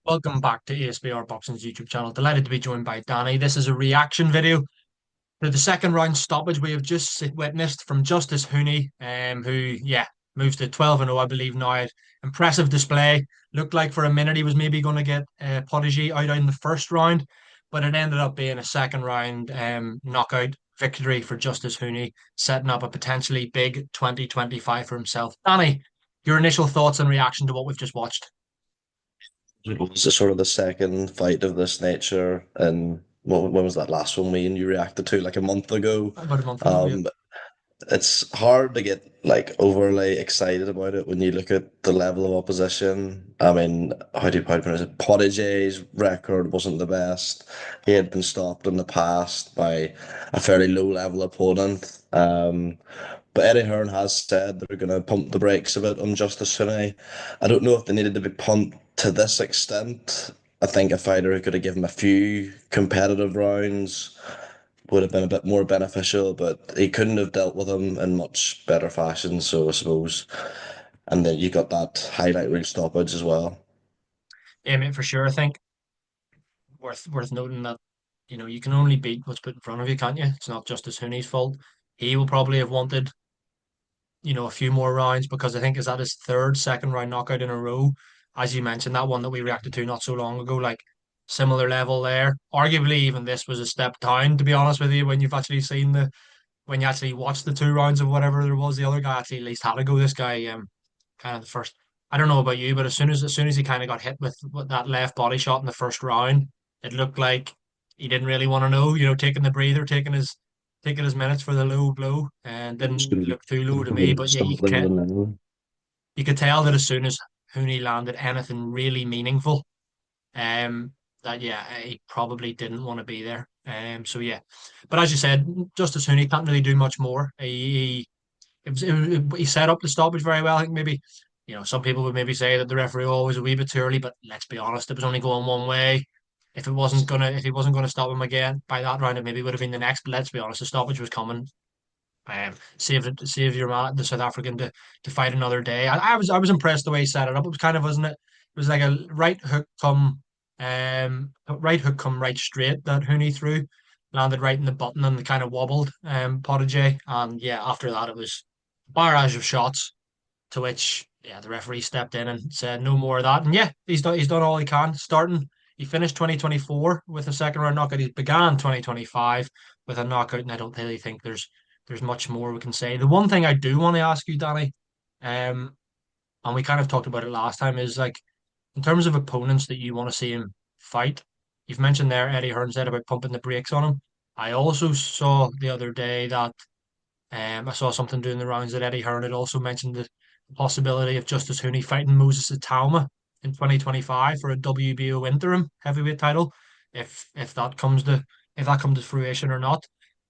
Welcome back to ESBR Boxing's YouTube channel. Delighted to be joined by Danny. This is a reaction video to the second round stoppage we have just witnessed from Justice HUNI, who moves to 12-0, I believe now. Impressive display. Looked like for a minute he was maybe going to get POTGIETER out in the first round, but it ended up being a second round knockout victory for Justice HUNI, setting up a potentially big 2025 for himself. Danny, your initial thoughts and reaction to what we've just watched? It was sort of the second fight of this nature, and when was that last one me and you reacted to like a month ago? About a month ago, yeah. Um, it's hard to get like overly excited about it when you look at the level of opposition. I mean, how do you pronounce it? Prodigy's record wasn't the best. He had been stopped in the past by a fairly low level opponent. But Eddie Hearn has said they're going to pump the brakes a bit on Justice Finney. I don't know if they needed to be pumped to this extent. I think a fighter who could have given him a few competitive rounds would have been a bit more beneficial, but he couldn't have dealt with him in much better fashion, so I suppose. And then you got that highlight reel stoppage as well. Yeah, mate, for sure. I think worth noting that you can only beat what's put in front of you, can't you? It's not Justice Hooney's fault. He will probably have wanted a few more rounds because I think is that his third second round knockout in a row. As you mentioned, that one that we reacted to not so long ago, like similar level there. Arguably, even this was a step down. To be honest with you, when you've actually seen the when you actually watched the two rounds of whatever there was, the other guy actually at least had to go. This guy, kind of the first. I don't know about you, but as soon as he kind of got hit with that left body shot in the first round, it looked like he didn't really want to know. Taking the breather, taking his minutes for the low blow, and Just didn't gonna look too low to me. be But yeah, start there and then. you could tell that as soon as Hooney landed anything really meaningful, that yeah, he probably didn't want to be there. So yeah, but as you said, Justice Hooney can't really do much more. He set up the stoppage very well. I think maybe, some people would maybe say that the referee always a wee bit too early, but let's be honest, it was only going one way. If he wasn't gonna stop him again by that round, it maybe would have been the next. But let's be honest, the stoppage was coming. Save your man, the South African, to fight another day. I was impressed the way he set it up. It was kind of, wasn't it? It was like a right hook come right straight that Hooney threw, landed right in the button and kind of wobbled Prodigy. And yeah, after that it was a barrage of shots to which the referee stepped in and said no more of that. And yeah, he's done all he can. He finished 2024 with a second round knockout. He began 2025 with a knockout, and I don't really think there's much more we can say. The one thing I do want to ask you, Danny, um, and we kind of talked about it last time, is like in terms of opponents that you want to see him fight. You've mentioned there Eddie Hearn said about pumping the brakes on him. I also saw the other day that I saw something doing the rounds that Eddie Hearn had also mentioned the possibility of Justice Hooney fighting Moses Itauma in 2025 for a WBO interim heavyweight title, if that comes to fruition or not.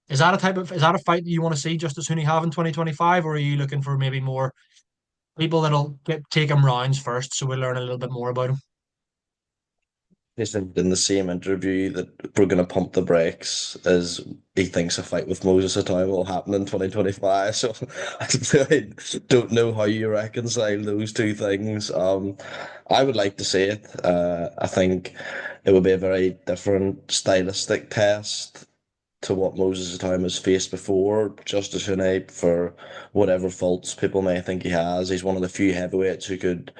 Is that a fight that you want to see Justice Hooney have in 2025, or are you looking for maybe more people that'll take him rounds first so we learn a little bit more about him? He said in the same interview that we're going to pump the brakes as he thinks a fight with Moses Italia will happen in 2025. So I really don't know how you reconcile those two things. I would like to see it. I think it would be a very different stylistic test to what Moses Italia has faced before. Justice Finney, for whatever faults people may think he has, he's one of the few heavyweights who could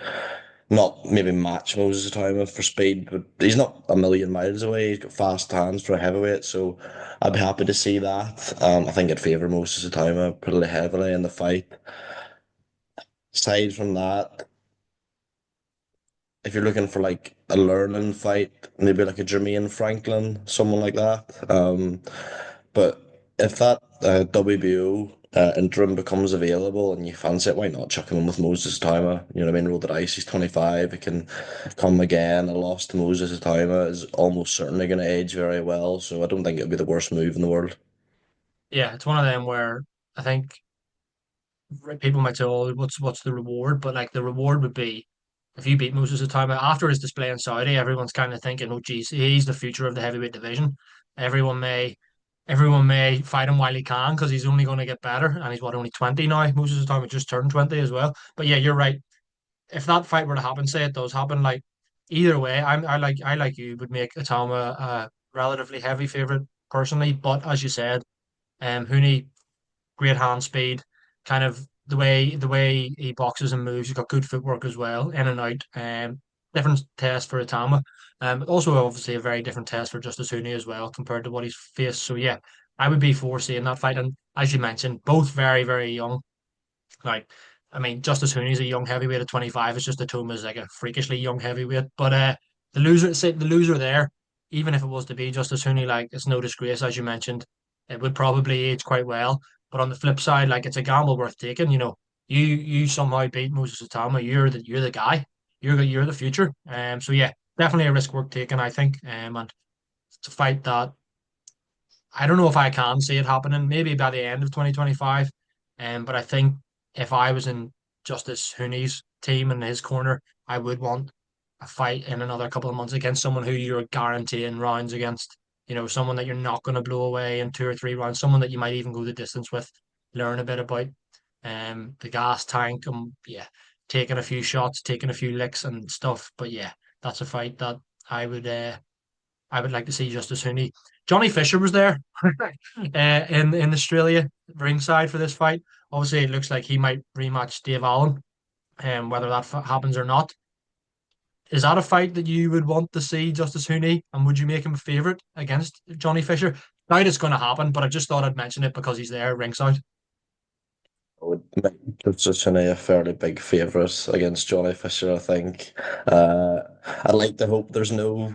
not maybe match Moses' time for speed, but he's not a million miles away. He's got fast hands for a heavyweight, so I'd be happy to see that. I think it'd favour Moses' time pretty heavily in the fight. Aside from that, if you're looking for like a learning fight, maybe like a Jermaine Franklin, someone like that. But if that WBO interim becomes available and you fancy it, why not chuck him in with Moses Timer? You know what I mean? Roll the dice. He's 25. He can come again. A loss to Moses Timer is almost certainly going to age very well. So I don't think it would be the worst move in the world. Yeah, it's one of them where I think people might say, "Oh, what's the reward?" But like the reward would be if you beat Moses Itaima after his display in Saudi, everyone's kind of thinking, "Oh, geez, he's the future of the heavyweight division." Everyone may, everyone may fight him while he can because he's only going to get better, and he's only 20 now. Moses Itaima just turned 20 as well. But yeah, you're right. If that fight were to happen, say it does happen, like either way, I like you would make Atama a relatively heavy favorite personally, but as you said, Huni, great hand speed, kind of the way he boxes and moves. He's got good footwork as well, in and out. Different test for Itama. Also obviously a very different test for Justice Huni as well compared to what he's faced. So yeah, I would be for seeing that fight. And as you mentioned, both very, very young. Like, I mean, Justice Hooney's a young heavyweight at 25. It's just Atoma's like a freakishly young heavyweight. But the loser there, even if it was to be Justice Hooney, like it's no disgrace, as you mentioned, it would probably age quite well. But on the flip side, like it's a gamble worth taking. You somehow beat Moses Atama, you're the guy, you're the future. So yeah, definitely a risk worth taking, I think. And it's a fight that I don't know if I can see it happening, maybe by the end of 2025. But I think if I was in Justice Hooney's team in his corner, I would want a fight in another couple of months against someone who you're guaranteeing rounds against. Someone that you're not going to blow away in 2 or 3 rounds, someone that you might even go the distance with, learn a bit about the gas tank, yeah, taking a few shots, taking a few licks and stuff. But yeah, that's a fight that I would uh I would like to see Justice Hooney. Johnny Fisher was there in Australia ringside for this fight. Obviously, it looks like he might rematch Dave Allen, and whether that happens or not, is that a fight that you would want to see Justice Hooney, and would you make him a favorite against Johnny Fisher? Doubt it's going to happen, but I just thought I'd mention it because he's there ringside. I would make Cincinnati a fairly big favourite against Johnny Fisher, I think. Uh, I'd like to hope there's no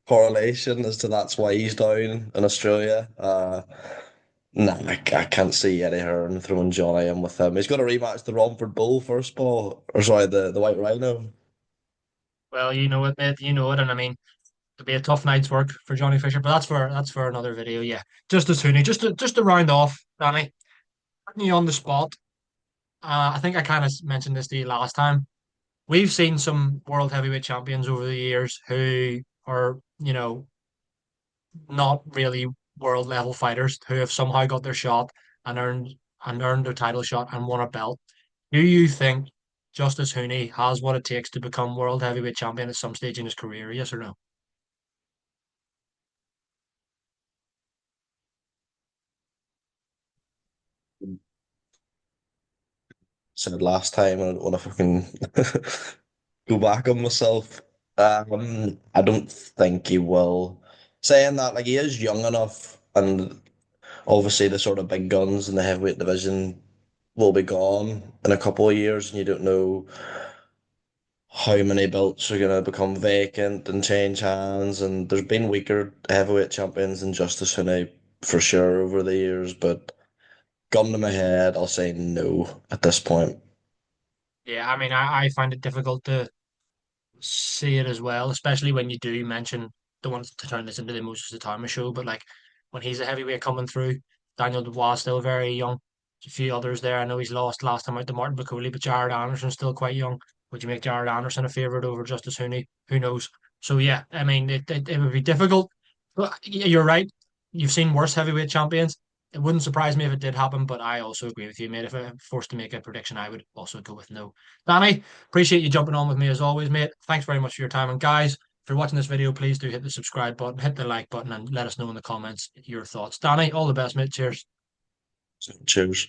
correlation as to that's why he's down in Australia. Nah, I can't see Eddie Hearn throwing Johnny in with him. He's got to rematch the Romford Bull first ball, or sorry, the White Rhino. Well, you know it, mate. You know it, and I mean, it'll be a tough night's work for Johnny Fisher, but that's for another video. Yeah, Justice Hooney. Just to round off, Danny, putting you on the spot. I think I kind of mentioned this to you last time. We've seen some world heavyweight champions over the years who are, not really world level fighters who have somehow got their shot and earned their title shot and won a belt. Do you think Justice Hooney has what it takes to become world heavyweight champion at some stage in his career? Yes or no? Said last time, I don't want to fucking go back on myself. I don't think he will. Saying that, like he is young enough, and obviously the sort of big guns in the heavyweight division will be gone in a couple of years, and you don't know how many belts are going to become vacant and change hands. And there's been weaker heavyweight champions than Justice Hune for sure over the years, but gun to my head, I'll say no at this point. Yeah, I mean, I find it difficult to see it as well, especially when you do mention, don't want to turn this into the Moses Atama show, but like when he's a heavyweight coming through, Daniel Dubois still very young. There's a few others there. I know he's lost last time out to Martin Bakuli, but Jared Anderson's still quite young. Would you make Jared Anderson a favourite over Justice Hooney? Who knows? So yeah, I mean it would be difficult. But you're right. You've seen worse heavyweight champions. It wouldn't surprise me if it did happen, but I also agree with you, mate. If I'm forced to make a prediction, I would also go with no. Danny, appreciate you jumping on with me as always, mate. Thanks very much for your time. And guys, if you're watching this video, please do hit the subscribe button, hit the like button, and let us know in the comments your thoughts. Danny, all the best, mate. Cheers. So, cheers.